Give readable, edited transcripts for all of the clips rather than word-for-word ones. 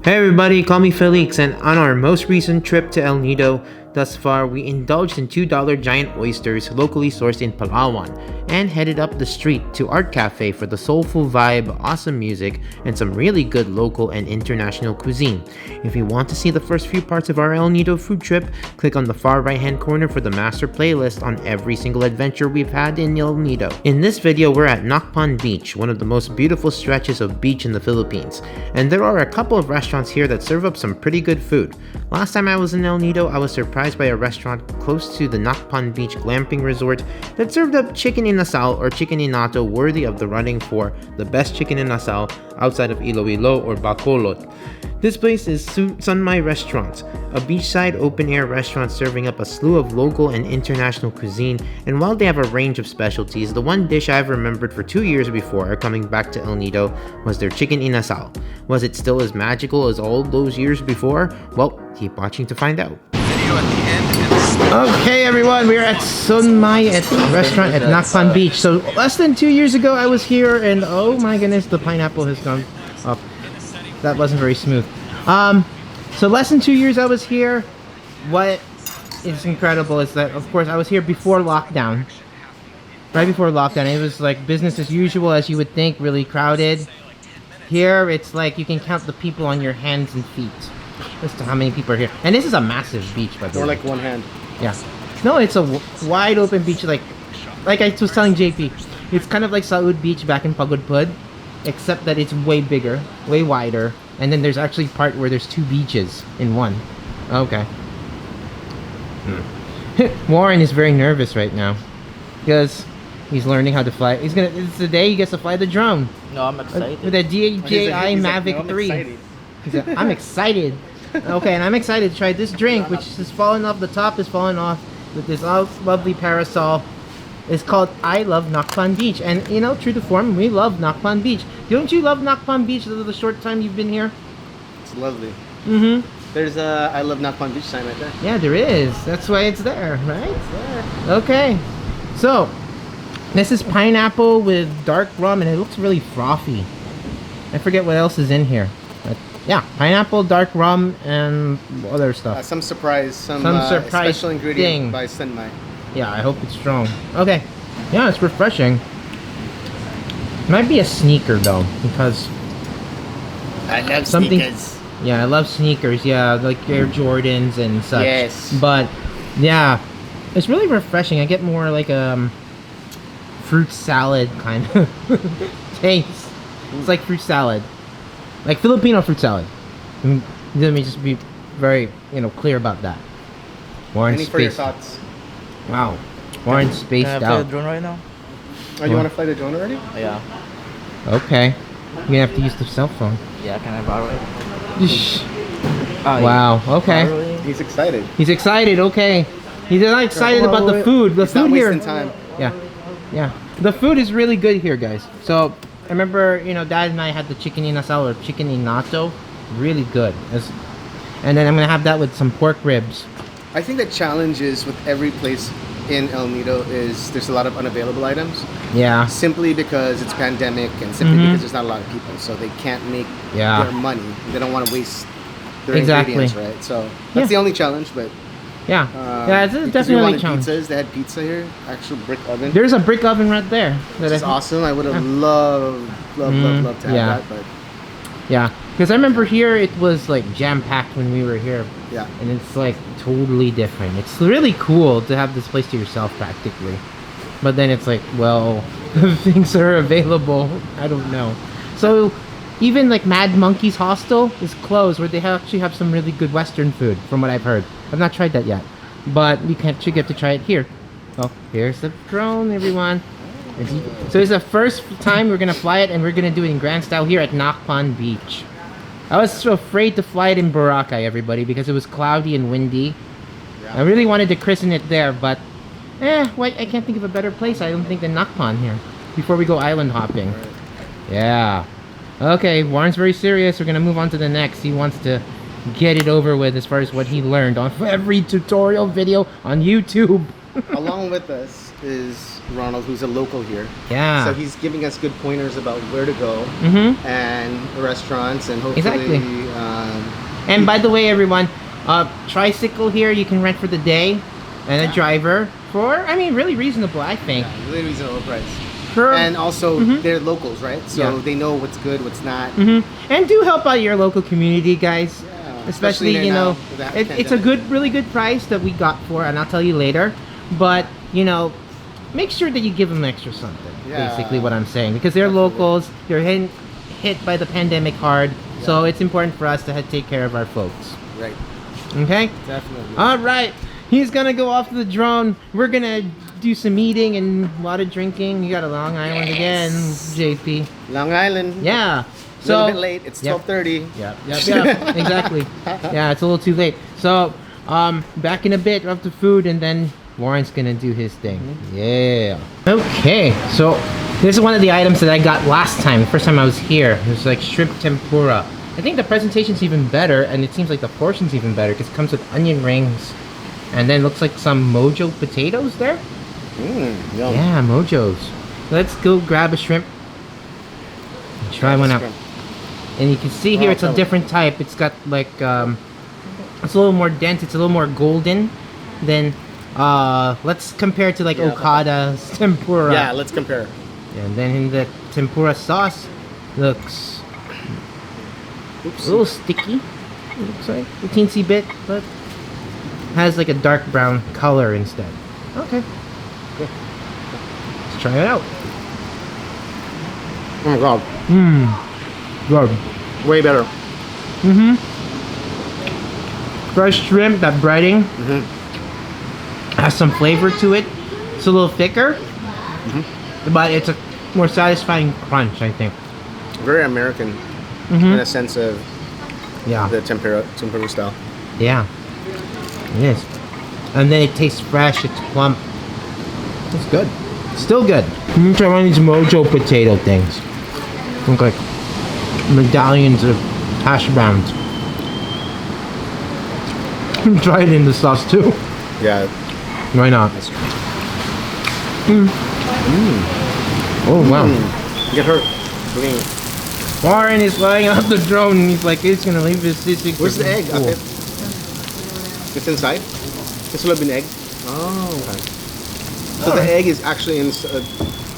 Hey everybody, call me Felix, and on our most recent trip to El Nido, thus far we indulged in $2 giant oysters locally sourced in Palawan and headed up the street to Art Cafe for the soulful vibe, awesome music, and some really good local and international cuisine. If you want to see the first few parts of our El Nido food trip, click on the far right hand corner for the master playlist on every single adventure we've had in El Nido. In this video, we're at Nacpan Beach, one of the most beautiful stretches of beach in the Philippines, and there are a couple of restaurants here that serve up some pretty good food. Last time I was in El Nido, I was surprised by a restaurant close to the Nacpan Beach Glamping Resort that served up chicken inasal or chicken inato worthy of the running for the best chicken inasal outside of Iloilo or Bacolod. This place is Sunmai Restaurant, a beachside open-air restaurant serving up a slew of local and international cuisine, and while they have a range of specialties, the one dish I've remembered for 2 years before coming back to El Nido was their chicken inasal. Was it still as magical as all those years before? Well, keep watching to find out. Okay everyone, we're at Sunmai Restaurant at Nacpan Beach. So less than 2 years ago I was here, and oh my goodness, the pineapple has gone up. That wasn't very smooth. So less than 2 years I was here. What is incredible is that, of course, I was here before lockdown. Right before lockdown. It was like business as usual, as you would think, really crowded. Here, it's like you can count the people on your hands and feet as to how many people are here. And this is a massive beach, by the way. Or like one hand. Yeah. No, it's a wide open beach, like I was telling JP. It's kind of like Saud Beach back in Bacolod, except that it's way bigger, way wider, and then there's actually part where there's two beaches in one. Okay. Warren is very nervous right now because he's learning how to fly. It's the day he gets to fly the drone. No, I'm excited. With a DJI Mavic 3. I'm excited. Okay, and I'm excited to try this drink, which is falling off. The top is falling off with this lovely parasol. It's called I Love Nacpan Beach, and you know, true to form, we love Nacpan Beach. Don't you love Nacpan Beach? The short time you've been here. It's lovely. Mm-hmm. There's a I Love Nacpan Beach sign right there. Yeah, there is. That's why it's there, right? It's there. Okay, so this is pineapple with dark rum, and it looks really frothy. I forget what else is in here. But yeah, pineapple, dark rum, and other stuff. Some surprise special ingredient by Sunmai. Yeah, I hope it's strong. Okay. Yeah, it's refreshing. Might be a sneaker though, because I love sneakers. Yeah, I love sneakers. Yeah, like Air Jordans and such. Yes. But yeah, it's really refreshing. I get more like fruit salad kind of taste. It's like fruit salad, like Filipino fruit salad. Let me just be very, clear about that. Any for your thoughts? Wow, Warren's spaced out. Can I fly the drone right now? Oh, you want to fly the drone already? Yeah. Okay, you're gonna have to use the cell phone. Yeah, can I borrow it? Wow. Okay. He's excited. He's excited. Okay. He's not excited about the food. The food here. Time. Yeah. The food is really good here, guys. So I remember, Dad and I had the chicken inasal or chicken inato, really good. And then I'm gonna have that with some pork ribs. I think the challenge is with every place in El Nido is there's a lot of unavailable items. Yeah. Simply because it's pandemic and simply because there's not a lot of people, so they can't make their money. They don't want to waste their ingredients, right? So that's the only challenge, but yeah, it's definitely a challenge. Pizzas, they had pizza here, actual brick oven. There's a brick oven right there. That's awesome. I would have loved to have that, but yeah, because I remember here it was like jam-packed when we were here. Yeah. And it's like totally different. It's really cool to have this place to yourself practically. But then it's like, well, things are available. I don't know. So even like Mad Monkey's Hostel is closed, where they actually have some really good Western food, from what I've heard. I've not tried that yet, but we can actually get to try it here. Oh, here's the drone, everyone. So it's the first time we're gonna fly it, and we're gonna do it in grand style here at Nacpan Beach. I was so afraid to fly it in Boracay, everybody, because it was cloudy and windy. I really wanted to christen it there, but I can't think of a better place, I don't think, than Nacpan here before we go island hopping. Yeah. Okay, Warren's very serious. We're gonna move on to the next. He wants to get it over with as far as what he learned on every tutorial video on YouTube. Along with us is Ronald, who's a local here. Yeah. So he's giving us good pointers about where to go and restaurants, and hopefully And by the way, everyone, tricycle here you can rent for the day, and a driver for, I mean, really reasonable, I think. Yeah, really reasonable price. For, and also, they're locals, right? So they know what's good, what's not. And do help out your local community, guys. Yeah, especially you know, it's a really good price that we got for, and I'll tell you later. But you know, make sure that you give them extra something. Yeah. Basically, what I'm saying, because they're locals, they're hit by the pandemic hard, so it's important for us to take care of our folks. Right. Okay. Definitely. All right. He's gonna go off to the drone. We're gonna do some eating and a lot of drinking. You got a Long Island again, JP. Long Island. Yeah. So, a little bit late. It's 12:30. Yep. Exactly. Yeah, it's a little too late. So, back in a bit after food, and then Warren's gonna do his thing. Yeah. Okay. So, this is one of the items that I got last time. The first time I was here. It was like shrimp tempura. I think the presentation's even better, and it seems like the portion's even better because it comes with onion rings, and then looks like some mojo potatoes there. Yum. Yeah, mojos. Let's go grab a shrimp. And try one out. And you can see here it's a different type. It's got like it's a little more dense. It's a little more golden than let's compare it to like Okada's tempura. Yeah, let's compare. And then in the tempura sauce looks a little sticky. It looks like a teensy bit, but has like a dark brown color instead. Okay. Let's try it out. Oh my god. Good. Way better. Fresh shrimp, that breading has some flavor to it. It's a little thicker, but it's a more satisfying crunch, I think. Very American in a sense of the tempura style. Yeah, it is. And then it tastes fresh, it's plump. It's good. Still good. I'm gonna try one of these mojo potato things. Look like medallions of hash browns. Try it in the sauce too. Yeah. Why not? Oh wow. Get hurt. Warren is flying off the drone and he's like, he's gonna leave his sissy. Where's the egg? Okay. It's inside? This will have been egg? Oh, okay. So the egg is actually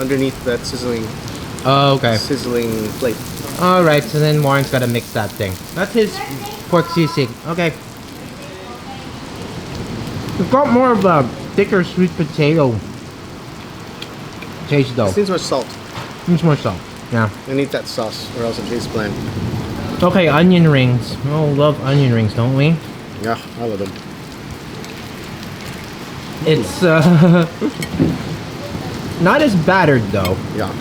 underneath that sizzling plate. Alright, so then Warren's gotta mix that thing. That's his pork sisig. Okay. It's got more of a thicker sweet potato taste though. It needs more salt. Needs more salt. Yeah. I need that sauce or else it tastes bland. Okay, onion rings. Oh, love onion rings, don't we? Yeah, I love them. It's not as battered though. Yeah.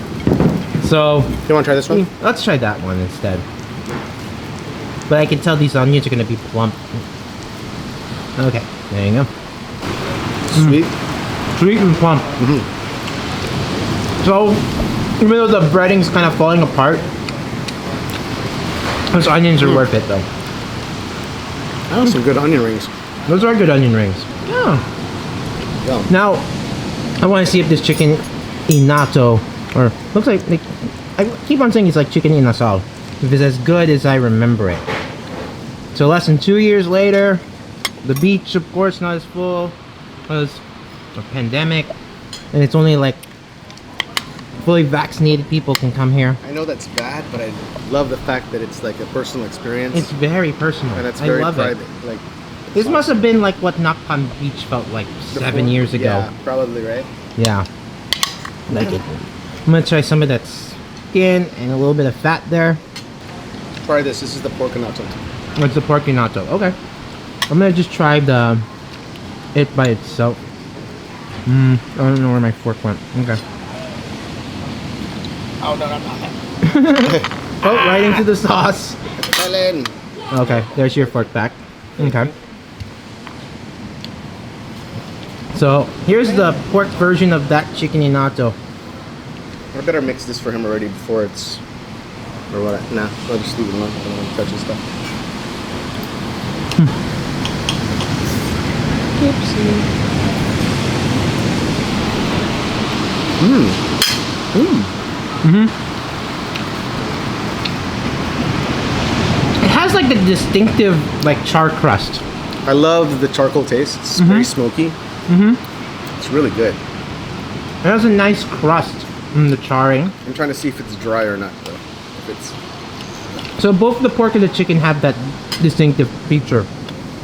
So You want to try this one? let's try that one instead. But I can tell these onions are gonna be plump. Okay, there you go. Sweet. Sweet and plump. So even though the breading's kind of falling apart, those onions are worth it though. That was some good onion rings. Those are good onion rings. Yeah. Yum. Now, I want to see if this chicken inato, or looks like I keep on saying it's like chicken inasal, if it's as good as I remember it. So less than 2 years later, the beach, of course, not as full because of pandemic, and it's only like fully vaccinated people can come here. I know that's bad, but I love the fact that it's like a personal experience. It's very personal. And it's very I love private. it. Like This must have been like what Nacpan Beach felt like 7 years ago. Yeah, probably, right? Yeah. Like it. I'm gonna try some of that skin and a little bit of fat there. Try this. This is the pork natto. It's the pork natto. Okay. I'm gonna just try it by itself. I don't know where my fork went. Okay. Oh, no. Oh, right into the sauce. Ellen. Okay, there's your fork back. Okay. So here's the pork version of that chicken inato. I better mix this for him already before it's... Or what? Nah, I'll just leave it alone. I don't want to touch his stuff. It has like the distinctive like char crust. I love the charcoal taste. It's very smoky. It's really good. It has a nice crust in the charring. I'm trying to see if it's dry or not, though. If it's So both the pork and the chicken have that distinctive feature.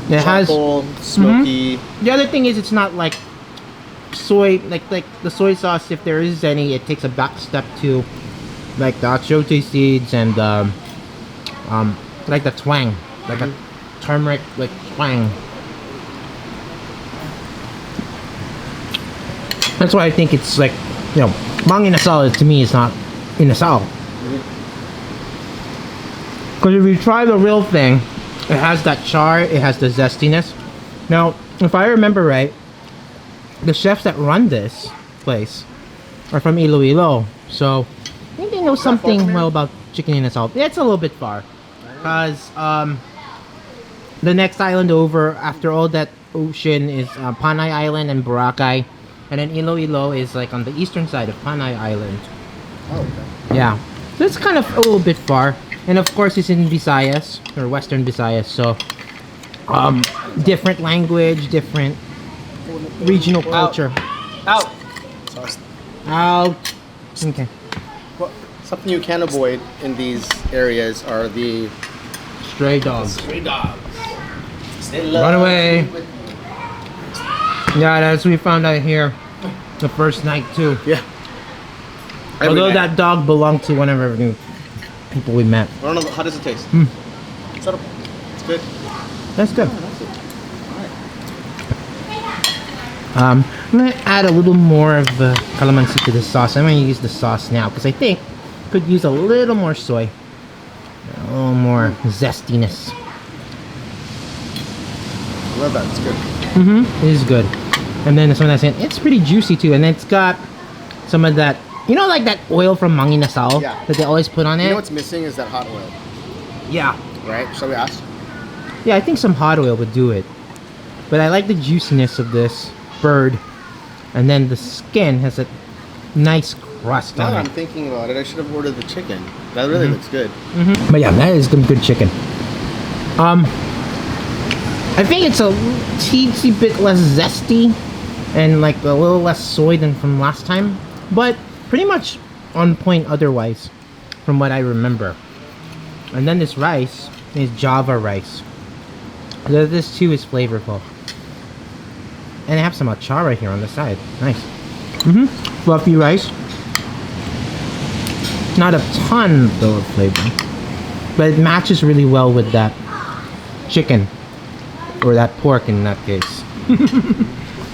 It charcoal, smoky. The other thing is it's not like soy, like the soy sauce. If there is any, it takes a back step to like the achote seeds and like the twang, like a turmeric like twang. That's why I think it's like, you know, Mang Inasal to me is not Inasal. Because if you try the real thing, it has that char, it has the zestiness. Now, if I remember right, the chefs that run this place are from Iloilo. So, I think they know something well about chicken Inasal. Yeah, it's a little bit far. Because the next island over after all that ocean is Panay Island and Boracay. And then Iloilo is like on the eastern side of Panay Island. Oh, okay. Yeah. So it's kind of a little bit far. And of course it's in Visayas, or Western Visayas. So, different language, different regional culture. Out! Out. Okay. Well, something you can avoid in these areas are the Stray dogs. stray dogs. Run away. Yeah, that's what we found out here the first night too. Yeah. Although that dog belonged to one of our new people we met. I don't know, how does it taste? It's edible. It's good. That's good. I'm gonna add a little more of the calamansi to the sauce. I'm gonna use the sauce now because I think could use a little more soy, a little more zestiness. I love that. It's good. It is good. And then some of that, it's pretty juicy too, and it's got some of that, you know, like that oil from Mang Inasal Yeah. that they always put on it. You know what's missing is that hot oil, Yeah. right? Shall we ask? Yeah, I think some hot oil would do it. But I like the juiciness of this bird. And then the skin has a nice crust Now on that it. I'm thinking about it, I should have ordered the chicken. That really looks good. But yeah, that is some good chicken. I think it's a teensy bit less zesty and like a little less soy than from last time. But pretty much on point otherwise from what I remember. And then this rice is Java rice. This too is flavorful. And I have some achara here on the side. Nice. Fluffy rice. Not a ton though of flavor. But it matches really well with that chicken. Or that pork in that case.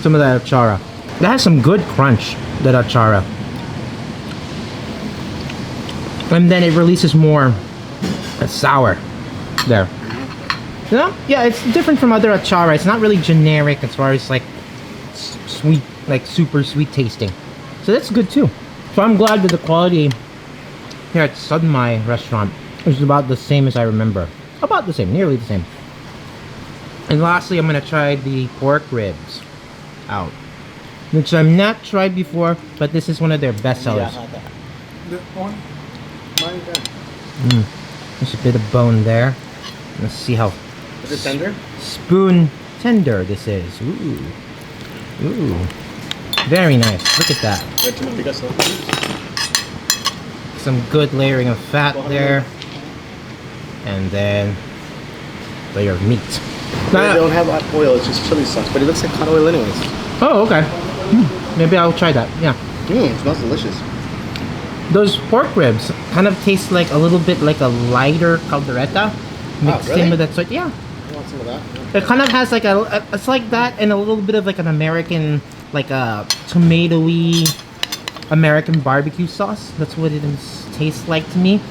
Some of that achara. That has some good crunch, that achara. And then it releases more sour there. You know? Yeah, it's different from other achara. It's not really generic as far as like sweet, like super sweet tasting. So that's good too. So I'm glad with the quality here at Sunmai Restaurant. It's about the same as I remember. About the same, nearly the same. And lastly, I'm gonna try the pork ribs out, which I've not tried before, but this is one of their best sellers. The one? Mine, There's a bit of bone there. Let's see how Is it tender? spoon tender this is. Ooh, ooh, very nice. Look at that. Some good layering of fat there, and then layer of meat. They don't have hot oil, it's just chili sauce, but it looks like hot oil anyways. Oh, okay. Maybe I'll try that. Yeah. It smells delicious. Those pork ribs kind of taste like a little bit like a lighter caldereta mixed really? in with that soy. Yeah. I want some of that. It kind of has like it's like that and a little bit of like an American, like a tomatoey American barbecue sauce. That's what it tastes like to me.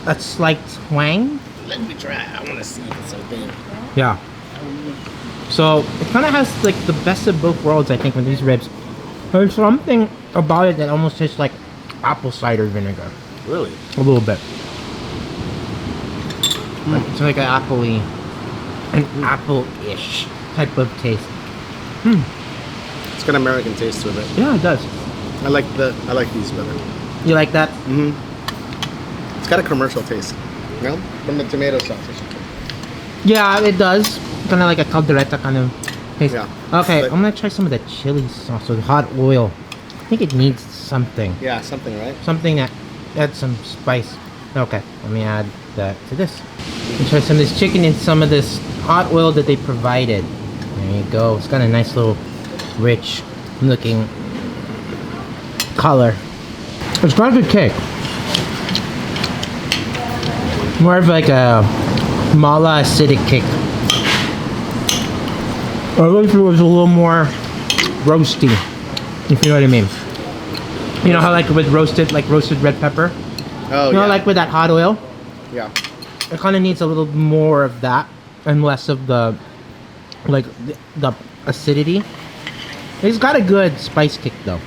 A slight twang. Let me try. I want to see if it's so good. Yeah. So it kind of has like the best of both worlds, I think, with these ribs. There's something about it that almost tastes like apple cider vinegar. Really? A little bit. It's like an apple-ish type of taste. It's got American taste with it. Yeah, it does. I like these better. You like that? It's got a commercial taste. You know? From the tomato sauce or something. Yeah, it does. Kind of like a caldereta kind of taste. Yeah. Okay, But- I'm gonna try some of the chili sauce with hot oil. I think it needs something. Yeah, something, right? Something that adds some spice. Okay, let me add that to this. And try some of this chicken and some of this hot oil that they provided. There you go. It's got a nice little rich looking color. It's got a good kick. More of like a mala acidic kick. I wish it was a little more roasty, if you know what I mean. You know how like with roasted red pepper? Oh, You know, yeah. like with that hot oil? Yeah. It kind of needs a little more of that and less of the, like, the acidity. It's got a good spice kick though.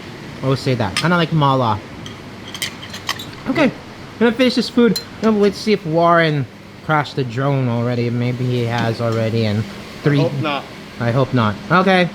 I would say that. Kind of like mala. Okay, gonna finish this food. Let's see if Warren crashed the drone already. Maybe he has already. And Hope not. I hope not. Okay,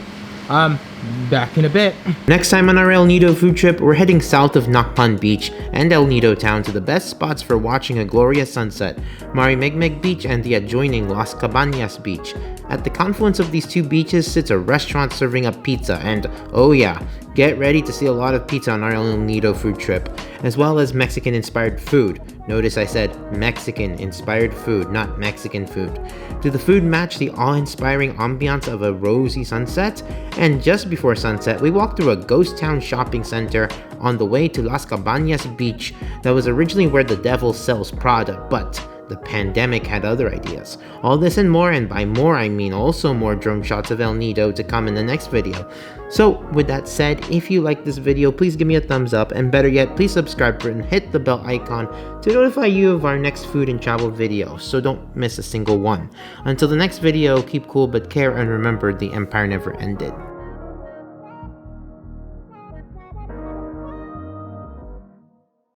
back in a bit. Next time on our El Nido food trip, we're heading south of Nacpan Beach and El Nido town to the best spots for watching a glorious sunset, Marimegmeg Beach and the adjoining Las Cabañas Beach. At the confluence of these two beaches sits a restaurant serving up pizza, and oh yeah, get ready to see a lot of pizza on our El Nido food trip, as well as Mexican-inspired food. Notice I said Mexican-inspired food, not Mexican food. Do the food match the awe-inspiring ambiance of a rosy sunset? And just before sunset, we walked through a ghost town shopping center on the way to Las Cabañas Beach that was originally where the devil sells Prada, but the pandemic had other ideas. All this and more, and by more I mean also more drone shots of El Nido to come in the next video. So with that said, if you like this video, please give me a thumbs up, and better yet, please subscribe and hit the bell icon to notify you of our next food and travel video, so don't miss a single one. Until the next video, keep cool but care, and remember, the empire never ended.